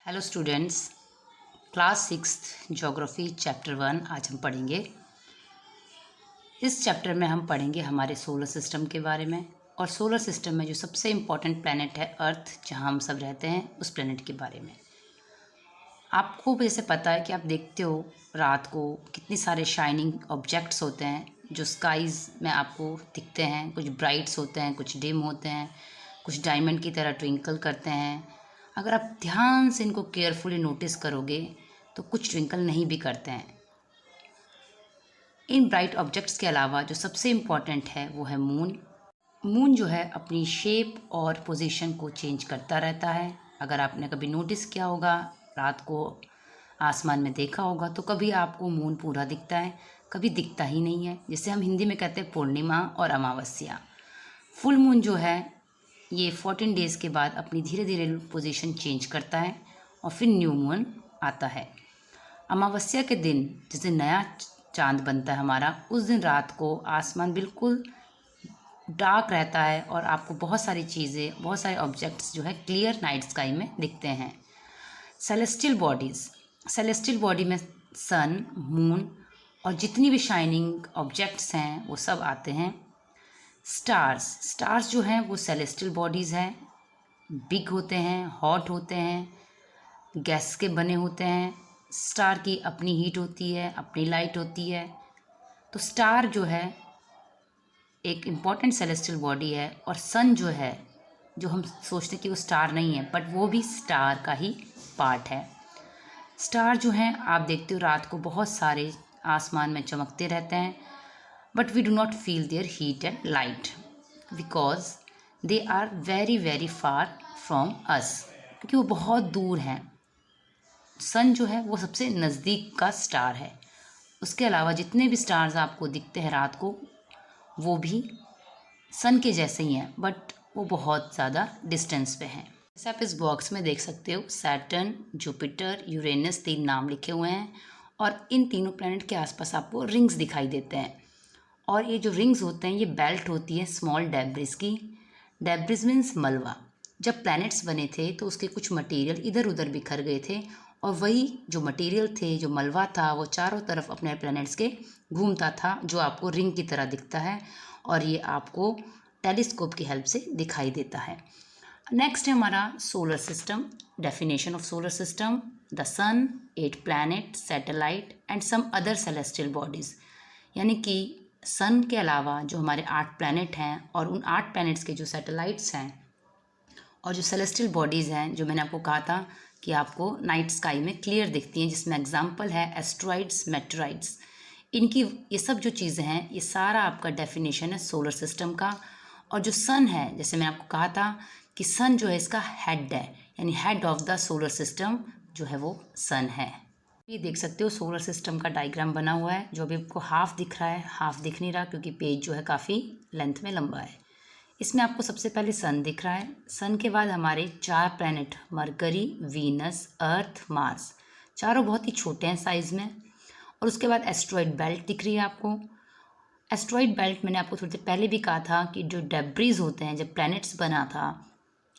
Hello students, class 6 geography chapter 1 आज हम पढ़ेंगे। इस चैप्टर में हम पढ़ेंगे हमारे सोलर सिस्टम के बारे में और सोलर सिस्टम में जो सबसे इम्पोर्टेंट प्लैनेट है अर्थ, जहां हम सब रहते हैं, उस प्लैनेट के बारे में। आपको जैसे पता है कि आप देखते हो रात को कितनी सारे शाइनिंग ऑब्जेक्ट्स होते हैं जो स्काईज़ में आपको दिखते हैं। कुछ ब्राइट्स होते हैं, कुछ डिम होते हैं, कुछ डायमंड की तरह ट्विंकल करते हैं। अगर आप ध्यान से इनको केयरफुली नोटिस करोगे तो कुछ ट्विंकल नहीं भी करते हैं। इन ब्राइट ऑब्जेक्ट्स के अलावा जो सबसे इम्पॉर्टेंट है वो है मून। मून जो है अपनी शेप और पोजीशन को चेंज करता रहता है। अगर आपने कभी नोटिस किया होगा, रात को आसमान में देखा होगा, तो कभी आपको मून पूरा दिखता है, कभी दिखता ही नहीं है, जिसे हम हिंदी में कहते हैं पूर्णिमा और अमावस्या। फुल मून जो है ये 14 डेज़ के बाद अपनी धीरे धीरे पोजीशन चेंज करता है और फिर न्यू मून आता है। अमावस्या के दिन जिस दिन नया चांद बनता है हमारा, उस दिन रात को आसमान बिल्कुल डार्क रहता है और आपको बहुत सारी चीज़ें, बहुत सारे ऑब्जेक्ट्स जो है क्लियर नाइट स्काई में दिखते हैं। सेलेस्टियल बॉडी में सन, मून और जितनी भी शाइनिंग ऑब्जेक्ट्स हैं वो सब आते हैं। स्टार्स जो हैं वो सेलेस्टियल बॉडीज़ हैं, बिग होते हैं, हॉट होते हैं, गैस के बने होते हैं। स्टार की अपनी हीट होती है, अपनी लाइट होती है। तो स्टार जो है एक इम्पॉर्टेंट सेलेस्टियल बॉडी है और सन जो है, जो हम सोचते हैं कि वो स्टार नहीं है, बट वो भी स्टार का ही पार्ट है। स्टार जो हैं आप देखते हो रात को बहुत सारे आसमान में चमकते रहते हैं, but we do not feel their heat and light because they are very very far from us, क्योंकि वो बहुत दूर हैं। सन जो है वो सबसे नज़दीक का स्टार है। उसके अलावा जितने भी स्टार्स आपको दिखते हैं रात को, वो भी सन के जैसे ही हैं, बट वो बहुत ज़्यादा डिस्टेंस पे हैं। जैसे आप इस बॉक्स में देख सकते हो, सैटर्न, जुपिटर, यूरेनस 3 नाम लिखे हुए हैं और इन तीनों प्लैनेट के आसपास आपको रिंग्स दिखाई देते हैं। और ये जो रिंग्स होते हैं ये बेल्ट होती है स्मॉल डेब्रिस की। डेब्रिस मीन्स मलबा। जब प्लैनेट्स बने थे तो उसके कुछ मटेरियल इधर उधर बिखर गए थे और वही जो मटेरियल थे, जो मलबा था, वो चारों तरफ अपने प्लैनेट्स के घूमता था, जो आपको रिंग की तरह दिखता है और ये आपको टेलीस्कोप की हेल्प से दिखाई देता है। नेक्स्ट है हमारा solar system. Definition of solar system: the sun, 8 planet, satellite and some other celestial bodies. यानी कि सन के अलावा जो हमारे 8 प्लैनेट हैं और उन 8 प्लैनेट्स के जो सैटेलाइट्स हैं और जो सेलेस्टियल बॉडीज़ हैं, जो मैंने आपको कहा था कि आपको नाइट स्काई में क्लियर दिखती हैं, जिसमें एग्जांपल है एस्ट्रॉइड्स, मेटेराइट्स। इनकी ये सब जो चीज़ें हैं, ये सारा आपका डेफिनेशन है सोलर सिस्टम का। और जो सन है, जैसे मैंने आपको कहा था कि सन जो है इसका हेड है, यानी head of the solar system जो है वो सन है। ये देख सकते हो सोलर सिस्टम का डायग्राम बना हुआ है, जो अभी आपको हाफ दिख रहा है, हाफ दिख नहीं रहा क्योंकि पेज जो है काफ़ी लेंथ में लंबा है। इसमें आपको सबसे पहले सन दिख रहा है। सन के बाद हमारे 4 प्लैनेट, मरकरी, वीनस, अर्थ, मार्स, चारों बहुत ही छोटे हैं साइज़ में। और उसके बाद एस्ट्रॉइड बेल्ट दिख रही है आपको। एस्ट्रॉइड बेल्ट मैंने आपको थोड़ी देर पहले भी कहा था कि जो डेब्रीज होते हैं, जब प्लैनेट्स बना था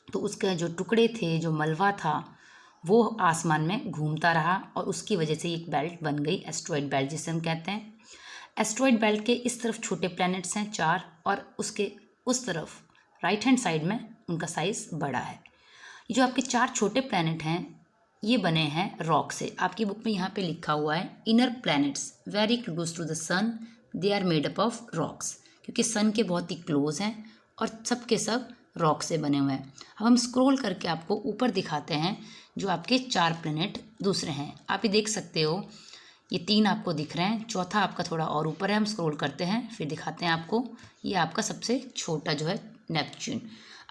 तो उसके जो टुकड़े थे, जो मलबा था, वो आसमान में घूमता रहा और उसकी वजह से एक बेल्ट बन गई, एस्ट्रॉइड बेल्ट जिसे हम कहते हैं। एस्ट्रॉइड बेल्ट के इस तरफ छोटे प्लैनेट्स हैं 4 और उसके उस तरफ राइट हैंड साइड में उनका साइज़ बड़ा है। ये जो आपके 4 छोटे प्लैनेट हैं ये बने हैं रॉक से। आपकी बुक में यहाँ पे लिखा हुआ है inner planets very close to the sun, they are made up of rocks, क्योंकि सन के बहुत ही क्लोज हैं और सब के सब रॉक से बने हुए हैं। अब हम स्क्रॉल करके आपको ऊपर दिखाते हैं जो आपके 4 प्लैनेट दूसरे हैं। आप ये देख सकते हो, ये 3 आपको दिख रहे हैं, चौथा आपका थोड़ा और ऊपर है। हम स्क्रॉल करते हैं फिर दिखाते हैं आपको। ये आपका सबसे छोटा जो है नेपच्यून।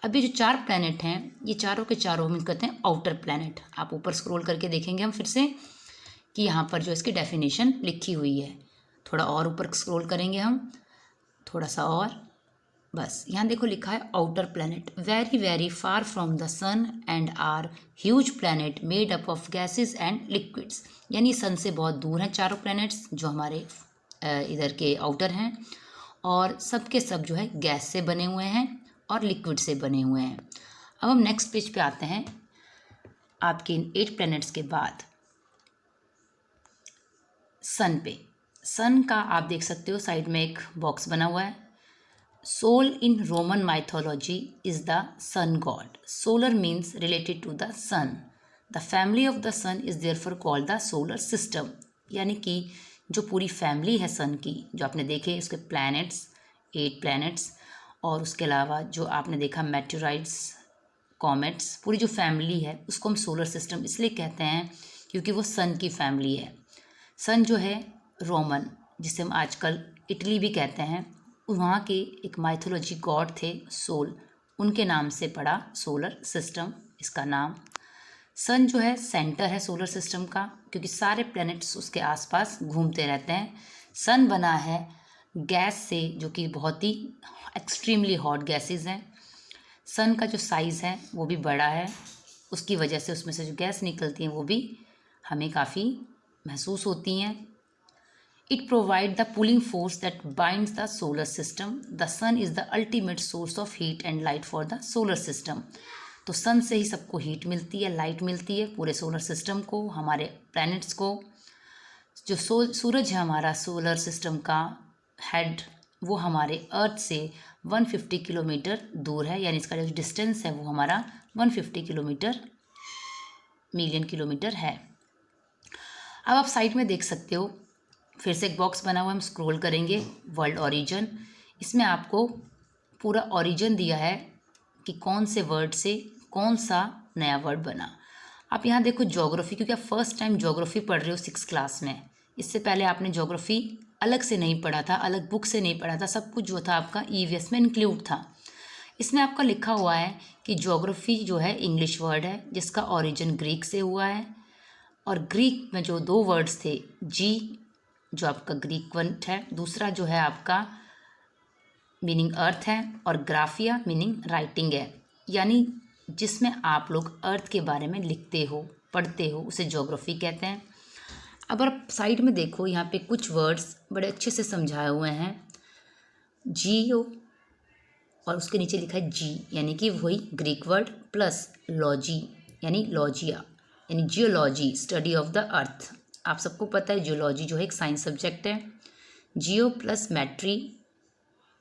अब ये जो 4 प्लैनेट हैं, ये चारों के चारों हम कहते हैं आउटर प्लैनेट। आप ऊपर स्क्रॉल करके देखेंगे हम फिर से कि यहाँ पर जो इसकी डेफिनेशन लिखी हुई है। थोड़ा और ऊपर स्क्रॉल करेंगे हम, थोड़ा सा और, बस यहाँ देखो लिखा है outer planet very very far from the sun and are huge planet made up of gases and liquids. यानी सन से बहुत दूर हैं चारों प्लैनेट्स जो हमारे इधर के आउटर हैं, और सब के सब जो है गैस से बने हुए हैं और लिक्विड से बने हुए हैं। अब हम नेक्स्ट पेज पे आते हैं। आपके इन 8 प्लैनेट्स के बाद सन पे, सन का आप देख सकते हो साइड में एक बॉक्स बना हुआ है। Sol in Roman mythology is the sun god. Solar means related to the sun. The family of the sun is therefore called the solar system. यानी कि जो पूरी फैमिली है सन की, जो आपने देखे उसके प्लैनेट्स, 8 प्लैनेट्स, और उसके अलावा जो आपने देखा मेटेराइट्स, कॉमेट्स, पूरी जो फैमिली है उसको हम सोलर सिस्टम इसलिए कहते हैं क्योंकि वो सन की फैमिली है। सन जो है रोमन, जिसे हम आजकल इटली भी कहते हैं, वहाँ के एक माइथोलॉजी गॉड थे सोल, उनके नाम से पड़ा सोलर सिस्टम इसका नाम। सन जो है सेंटर है सोलर सिस्टम का, क्योंकि सारे प्लैनेट्स उसके आसपास घूमते रहते हैं। सन बना है गैस से, जो कि बहुत ही एक्सट्रीमली हॉट गैसेस हैं। सन का जो साइज़ है वो भी बड़ा है, उसकी वजह से उसमें से जो गैस निकलती हैं वो भी हमें काफ़ी महसूस होती हैं। It provide the pulling force that binds the solar system. The sun is the ultimate source of heat and light for the solar system. तो सन से ही सबको हीट मिलती है, लाइट मिलती है, पूरे सोलर सिस्टम को, हमारे प्लैनेट्स को। जो सूरज है हमारा सोलर सिस्टम का हेड, वो हमारे अर्थ से 150 किलोमीटर दूर है, यानी इसका जो डिस्टेंस है वो हमारा 150 किलोमीटर मिलियन किलोमीटर है। अब आप साइड में देख सकते हो फिर से एक बॉक्स बना हुआ है, हम स्क्रॉल करेंगे, वर्ल्ड ओरिजिन। इसमें आपको पूरा ओरिजिन दिया है कि कौन से वर्ड से कौन सा नया वर्ड बना। आप यहाँ देखो ज्योग्राफी, क्योंकि आप फर्स्ट टाइम ज्योग्राफी पढ़ रहे हो 6 क्लास में। इससे पहले आपने ज्योग्राफी अलग से नहीं पढ़ा था, अलग बुक से नहीं पढ़ा था, सब कुछ जो था आपका ईवीएस में इंक्लूड था। इसमें आपका लिखा हुआ है कि ज्योग्राफी जो है इंग्लिश वर्ड है जिसका ओरिजिन ग्रीक से हुआ है, और ग्रीक में जो 2 वर्ड्स थे, जी जो आपका ग्रीक वर्ड है, दूसरा जो है आपका मीनिंग अर्थ है, और ग्राफिया मीनिंग राइटिंग है, यानी जिसमें आप लोग अर्थ के बारे में लिखते हो, पढ़ते हो, उसे ज्योग्राफी कहते हैं। अब आप साइड में देखो, यहाँ पे कुछ वर्ड्स बड़े अच्छे से समझाए हुए हैं। जियो, और उसके नीचे लिखा है जी, यानी कि वही ग्रीक वर्ड प्लस लॉजी यानी लॉजिया, यानी जियोलॉजी, स्टडी ऑफ द अर्थ। आप सबको पता है जियोलॉजी जो है एक साइंस सब्जेक्ट है। जियो प्लस मैट्री,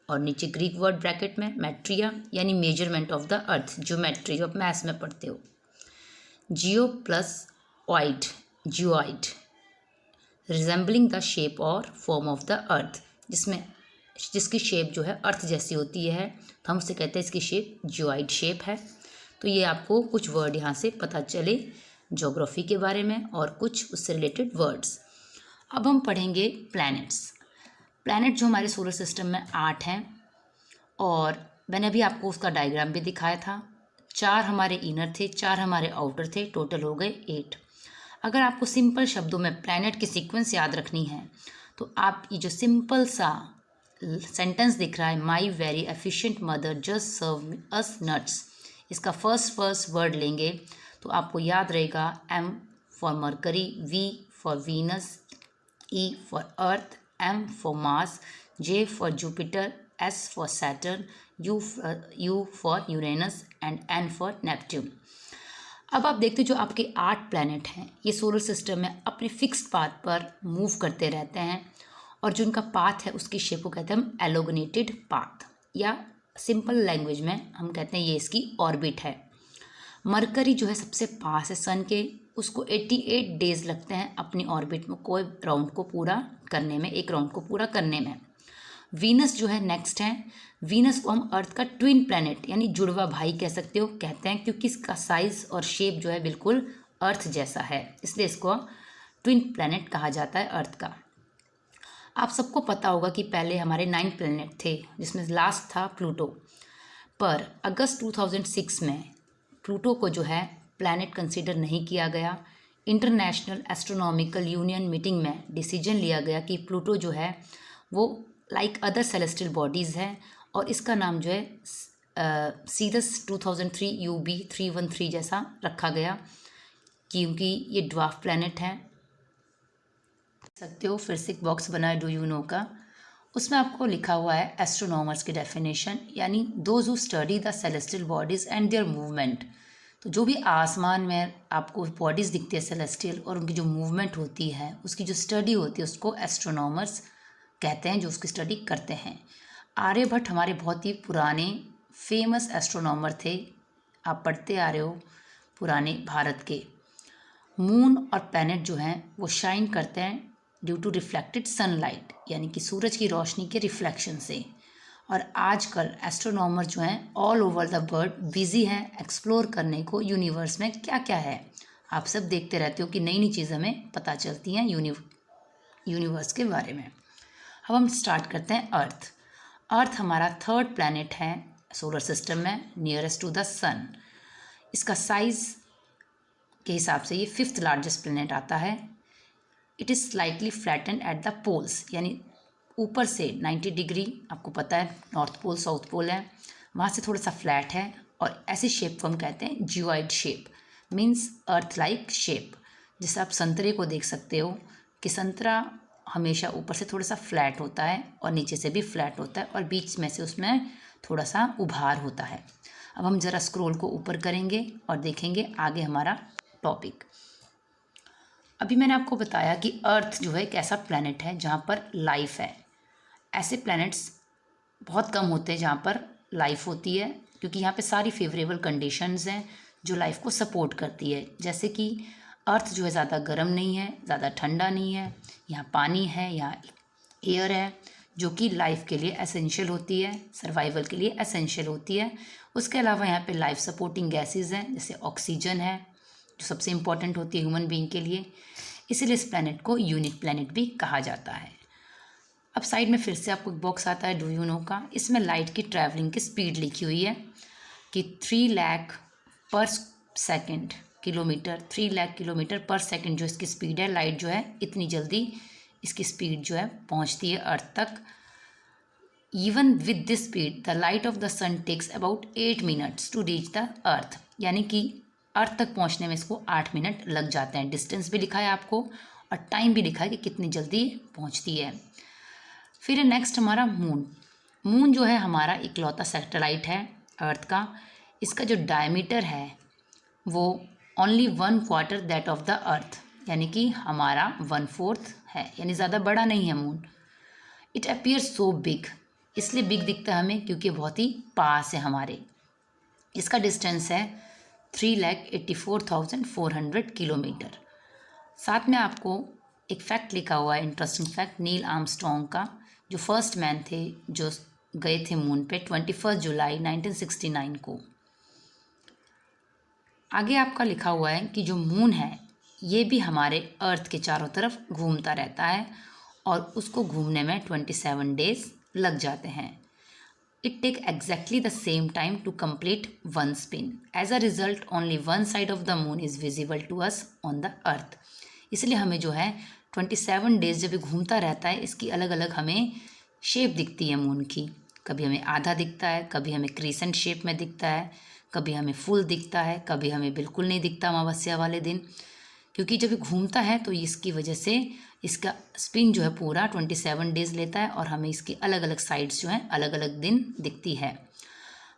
और नीचे ग्रीक वर्ड ब्रैकेट में मैट्रिया, यानी measurement of the earth, geometry जो आप मैथ्स में पढ़ते हो। Geo plus oid, geoid, resembling the shape और फॉर्म ऑफ द अर्थ, जिसकी शेप जो है अर्थ जैसी होती है, तो हम उसे कहते हैं इसकी शेप जियोइड शेप है। तो ये आपको कुछ वर्ड यहाँ से पता चले ज्योग्राफी के बारे में, और कुछ उससे रिलेटेड वर्ड्स। अब हम पढ़ेंगे प्लैनेट्स। प्लैनेट जो हमारे सोलर सिस्टम में 8 हैं, और मैंने अभी आपको उसका डायग्राम भी दिखाया था। 4 हमारे इनर थे, 4 हमारे आउटर थे, टोटल हो गए 8। अगर आपको सिंपल शब्दों में प्लैनेट की सीक्वेंस याद रखनी है, तो आप ये जो सिंपल सा सेंटेंस दिख रहा है, my very efficient mother just serve us nuts, इसका फर्स्ट वर्ड लेंगे तो आपको याद रहेगा M for Mercury, V for Venus, E for Earth, M for Mars, J for Jupiter, S for Saturn, U for Uranus and N for Neptune। अब आप देखते हो जो आपके 8 प्लैनेट हैं, ये सोलर सिस्टम में अपने फिक्स्ड पाथ पर मूव करते रहते हैं, और जो उनका पाथ है उसकी शेप को कहते हैं हम एलोगनेटेड पाथ, या सिंपल लैंग्वेज में हम कहते हैं ये इसकी ऑर्बिट है। मरकरी जो है सबसे पास है सन के, उसको 88 डेज लगते हैं अपनी ऑर्बिट में कोई राउंड को पूरा करने में, एक राउंड को पूरा करने में। वीनस जो है नेक्स्ट है। वीनस को हम अर्थ का ट्विन प्लैनेट यानी जुड़वा भाई कह सकते हो, कहते हैं क्योंकि इसका साइज और शेप जो है बिल्कुल अर्थ जैसा है, इसलिए इसको ट्विन प्लैनेट कहा जाता है अर्थ का। आप सबको पता होगा कि पहले हमारे 9 प्लैनेट थे, जिसमें लास्ट था प्लूटो, पर अगस्त 2006 में प्लूटो को जो है प्लैनेट कंसीडर नहीं किया गया। इंटरनेशनल एस्ट्रोनॉमिकल यूनियन मीटिंग में डिसीजन लिया गया कि प्लूटो जो है वो लाइक अदर सेलेस्टियल बॉडीज़ है, और इसका नाम जो है सीरस 2003 UB 313 जैसा रखा गया, क्योंकि ये ड्वार्फ प्लैनेट है। सकते हो फिर से एक बॉक्स बना है डू यू नो का, उसमें आपको लिखा हुआ है एस्ट्रोनॉमर्स की डेफिनेशन, यानी those who study the celestial bodies and there movement. तो जो भी आसमान में आपको बॉडीज़ दिखती है सेलेस्टियल और उनकी जो मूवमेंट होती है, उसकी जो स्टडी होती है, उसको एस्ट्रोनॉमर्स कहते हैं, जो उसकी स्टडी करते हैं। आर्यभट्ट हमारे बहुत ही पुराने फेमस एस्ट्रोनॉमर थे। आप पढ़ते आ रहे हो पुराने भारत के। मून और प्लैनेट जो हैं वो शाइन करते हैं ड्यू टू रिफ्लेक्टेड सनलाइट, यानी कि सूरज की रोशनी के रिफ्लेक्शन से। और आजकल एस्ट्रोनॉमर जो हैं all over the world busy हैं एक्सप्लोर करने को यूनिवर्स में क्या क्या है। आप सब देखते रहते हो कि नई नई चीज़ हमें पता चलती हैं यूनिवर्स के बारे में। अब हम स्टार्ट करते हैं अर्थ। अर्थ हमारा थर्ड प्लैनेट है सोलर सिस्टम में, नियरेस्ट टू द सन। इसका साइज़ के हिसाब से ये फिफ्थ लार्जेस्ट प्लैनेट आता है। It is slightly flattened at the poles, यानी ऊपर से 90 डिग्री, आपको पता है नॉर्थ पोल साउथ पोल है, वहाँ से थोड़ा सा फ्लैट है। और ऐसी शेप को हम कहते हैं geoid shape, means earth like shape. जैसे आप संतरे को देख सकते हो कि संतरा हमेशा ऊपर से थोड़ा सा फ्लैट होता है और नीचे से भी फ्लैट होता है और बीच में से उसमें थोड़ा सा उभार होता है। अब हम ज़रा स्क्रॉल को ऊपर करेंगे और देखेंगे आगे हमारा टॉपिक। अभी मैंने आपको बताया कि अर्थ जो है एक ऐसा प्लैनेट है जहाँ पर लाइफ है। ऐसे प्लैनेट्स बहुत कम होते हैं जहाँ पर लाइफ होती है, क्योंकि यहाँ पे सारी फेवरेबल कंडीशंस हैं जो लाइफ को सपोर्ट करती है। जैसे कि अर्थ जो है ज़्यादा गर्म नहीं है, ज़्यादा ठंडा नहीं है, यहाँ पानी है, यहाँ एयर है, जो कि लाइफ के लिए एसेंशियल होती है, सर्वाइवल के लिए एसेंशियल होती है। उसके अलावा यहाँ पे लाइफ सपोर्टिंग गैसेज हैं, जैसे ऑक्सीजन है जो सबसे इम्पॉर्टेंट होती है ह्यूमन बीइंग के लिए। इसीलिए इस प्लैनेट को यूनिक प्लैनेट भी कहा जाता है। अब साइड में फिर से आपको एक बॉक्स आता है डू यू नो का। इसमें लाइट की ट्रैवलिंग की स्पीड लिखी हुई है कि 3 लाख पर सेकेंड किलोमीटर, 3 लाख किलोमीटर पर सेकेंड जो इसकी स्पीड है, लाइट जो है इतनी जल्दी इसकी स्पीड जो है पहुंचती है अर्थ तक। Even with this speed the light of the sun takes about 8 minutes to reach the Earth, यानी कि अर्थ तक पहुंचने में इसको 8 मिनट लग जाते हैं। डिस्टेंस भी लिखा है आपको और टाइम भी लिखा है कि कितनी जल्दी पहुंचती है। फिर नेक्स्ट हमारा मून। मून जो है हमारा इकलौता सैटेलाइट है अर्थ का। इसका जो डायमीटर है वो only 1/4 that of the Earth, यानी कि हमारा 1/4 है, यानी ज़्यादा बड़ा नहीं है moon. It appear so big, इसलिए बिग दिखता है हमें क्योंकि बहुत ही पास है हमारे। इसका डिस्टेंस है 3,84,400 किलोमीटर। साथ में आपको एक फैक्ट लिखा हुआ है, इंटरेस्टिंग फैक्ट, नील आर्मस्ट्रॉन्ग का, जो फर्स्ट मैन थे जो गए थे मून पे 21 जुलाई 1969 को। आगे आपका लिखा हुआ है कि जो मून है ये भी हमारे अर्थ के चारों तरफ घूमता रहता है और उसको घूमने में 27 डेज लग जाते हैं। It take exactly the same time to complete one spin. As a result, only one side of the moon is visible to us on the earth. इसलिए हमें जो है 27 डेज जब ये घूमता रहता है, इसकी अलग अलग हमें शेप दिखती है मून की। कभी हमें आधा दिखता है, कभी हमें क्रीसेंट शेप में दिखता है, कभी हमें फुल दिखता है, कभी हमें बिल्कुल नहीं दिखता अमावस्या वाले दिन। क्योंकि जब ये घूमता है तो इसकी वजह से इसका स्पिन जो है पूरा 27 डेज लेता है और हमें इसकी अलग अलग साइड्स जो हैं अलग अलग दिन दिखती है।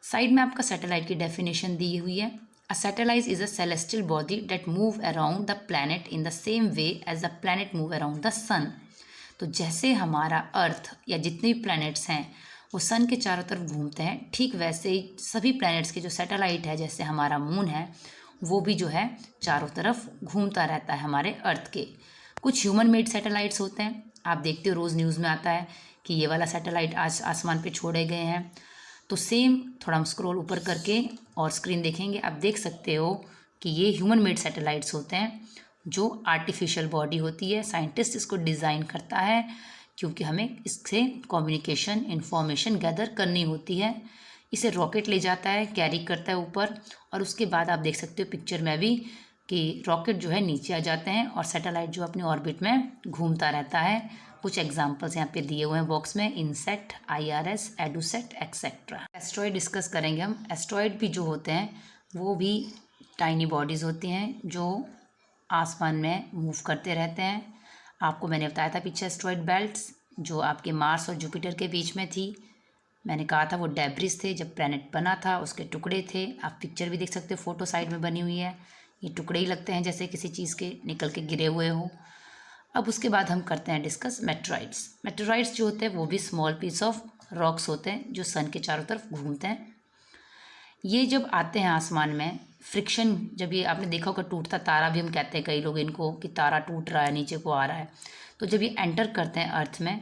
साइड में आपका सैटेलाइट की डेफिनेशन दी हुई है। A satellite is a celestial body that move around the planet in the same way as the planet move around the sun. तो जैसे हमारा अर्थ या जितने भी प्लैनेट्स हैं वो सन के चारों तरफ घूमते हैं, ठीक वैसे ही सभी प्लैनेट्स के जो सैटेलाइट है, जैसे हमारा मून है, वो भी जो है चारों तरफ घूमता रहता है हमारे अर्थ के। कुछ ह्यूमन मेड सैटेलाइट्स होते हैं, आप देखते हो रोज़ न्यूज़ में आता है कि ये वाला सैटेलाइट आज आसमान पे छोड़े गए हैं। तो सेम थोड़ा हम स्क्रॉल ऊपर करके और स्क्रीन देखेंगे, आप देख सकते हो कि ये ह्यूमन मेड सैटेलाइट्स होते हैं जो आर्टिफिशियल बॉडी होती है। साइंटिस्ट इसको डिज़ाइन करता है क्योंकि हमें इससे कम्युनिकेशन इंफॉर्मेशन गैदर करनी होती है। इसे रॉकेट ले जाता है, कैरी करता है ऊपर, और उसके बाद आप देख सकते हो पिक्चर में भी कि रॉकेट जो है नीचे आ जाते हैं और सैटेलाइट जो अपने ऑर्बिट में घूमता रहता है। कुछ एग्जांपल्स यहाँ पे दिए हुए हैं बॉक्स में, INSAT, IRS, EDUSAT etcetera. Asteroid discuss करेंगे हम। एस्ट्रॉयड भी जो होते हैं वो भी टाइनी बॉडीज़ होती हैं जो आसमान में मूव करते रहते हैं। आपको मैंने बताया था पीछे एस्ट्रॉयड बेल्ट्स जो आपके मार्स और जुपिटर के बीच में थी। मैंने कहा था वो डेब्रिस थे, जब प्लैनेट बना था उसके टुकड़े थे। आप पिक्चर भी देख सकते हो, फोटो साइड में बनी हुई है। ये टुकड़े ही लगते हैं जैसे किसी चीज़ के निकल के गिरे हुए हो। अब उसके बाद हम करते हैं डिस्कस मेटेराइट्स। मेटेराइट्स जो होते हैं वो भी स्मॉल पीस ऑफ रॉक्स होते हैं जो सन के चारों तरफ घूमते हैं। ये जब आते हैं आसमान में, फ्रिक्शन, जब ये आपने देखा होगा टूटता तारा भी हम कहते हैं कई लोग इनको, कि तारा टूट रहा है, नीचे को आ रहा है। तो जब ये एंटर करते हैं अर्थ में,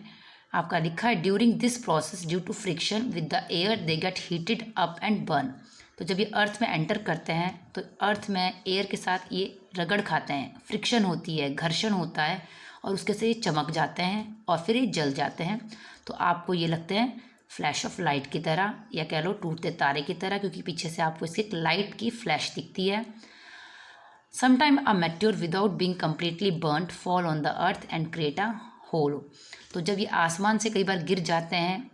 आपका लिखा है during this process due to friction with the air they get heated up and burn. तो जब ये अर्थ में एंटर करते हैं तो अर्थ में एयर के साथ ये रगड़ खाते हैं, फ्रिक्शन होती है, घर्षण होता है, और उसके से ये चमक जाते हैं और फिर ये जल जाते हैं। तो आपको ये लगते हैं फ्लैश ऑफ लाइट की तरह, या कह लो टूटते तारे की तरह, क्योंकि पीछे से आपको इसकी लाइट की फ्लैश दिखती है। Sometime a meteor without being completely burned fall on the Earth and create a hole. तो जब ये आसमान से कई बार गिर जाते हैं,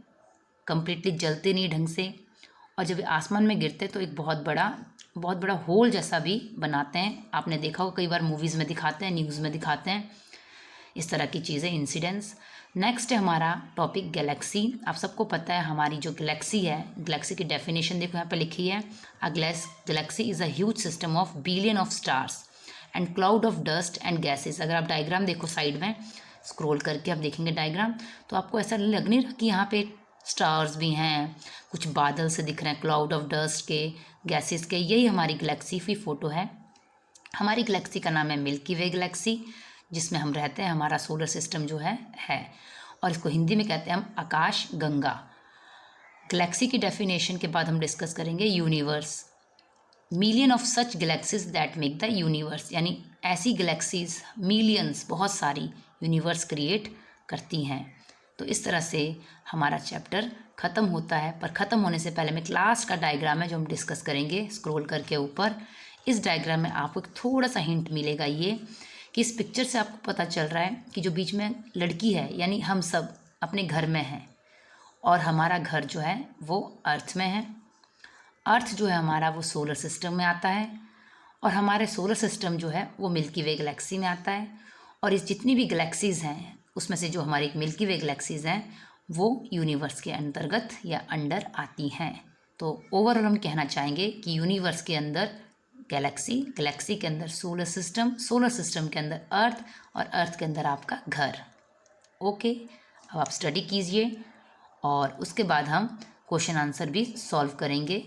कम्प्लीटली जलते नहीं ढंग से, और जब ये आसमान में गिरते हैं तो एक बहुत बड़ा होल जैसा भी बनाते हैं। आपने देखा होगा कई बार मूवीज़ में दिखाते हैं, न्यूज़ में दिखाते हैं इस तरह की चीज़ें, इंसिडेंट्स। नेक्स्ट है हमारा टॉपिक गैलेक्सी। आप सबको पता है हमारी जो गैलेक्सी है, गैलेक्सी की डेफिनेशन देखो यहाँ पे लिखी है, a galaxy is a huge system of billion of stars and cloud of dust and gases. अगर आप डायग्राम देखो साइड में स्क्रॉल करके आप देखेंगे डायग्राम, तो आपको ऐसा लग नहीं रहा कि यहाँ पे स्टार्स भी हैं, कुछ बादल से दिख रहे हैं, क्लाउड ऑफ डस्ट के, गैसेस के। यही हमारी गैलेक्सी की फ़ोटो है। हमारी गैलेक्सी का नाम है मिल्की वे गैलेक्सी, जिसमें हम रहते हैं। हमारा सोलर सिस्टम जो है और इसको हिंदी में कहते हैं हम आकाश गंगा। गैलेक्सी की डेफिनेशन के बाद हम डिस्कस करेंगे universe. Million of such galaxies that make the universe, यानी ऐसी गैलेक्सीज मिलियंस, बहुत सारी यूनिवर्स क्रिएट करती हैं। तो इस तरह से हमारा चैप्टर ख़त्म होता है, पर ख़त्म होने से पहले में क्लास का डायग्राम है जो हम डिस्कस करेंगे। स्क्रॉल करके ऊपर इस डायग्राम में आपको एक थोड़ा सा हिंट मिलेगा, ये कि इस पिक्चर से आपको पता चल रहा है कि जो बीच में लड़की है, यानी हम सब अपने घर में हैं, और हमारा घर जो है वो अर्थ में है। अर्थ जो है हमारा वो सोलर सिस्टम में आता है, और हमारे सोलर सिस्टम जो है वो मिल्की वे गैलेक्सी में आता है। और इस जितनी भी गैलेक्सीज़ हैं उसमें से जो हमारी मिल्की वे गैलेक्सीज़ हैं वो यूनिवर्स के अंतर्गत या अंडर आती हैं। तो ओवरऑल हम कहना चाहेंगे कि यूनिवर्स के अंदर गैलेक्सी, गैलेक्सी के अंदर सोलर सिस्टम, सोलर सिस्टम के अंदर अर्थ, और अर्थ के अंदर आपका घर। ओके, अब आप स्टडी कीजिए और उसके बाद हम क्वेश्चन आंसर भी सॉल्व करेंगे।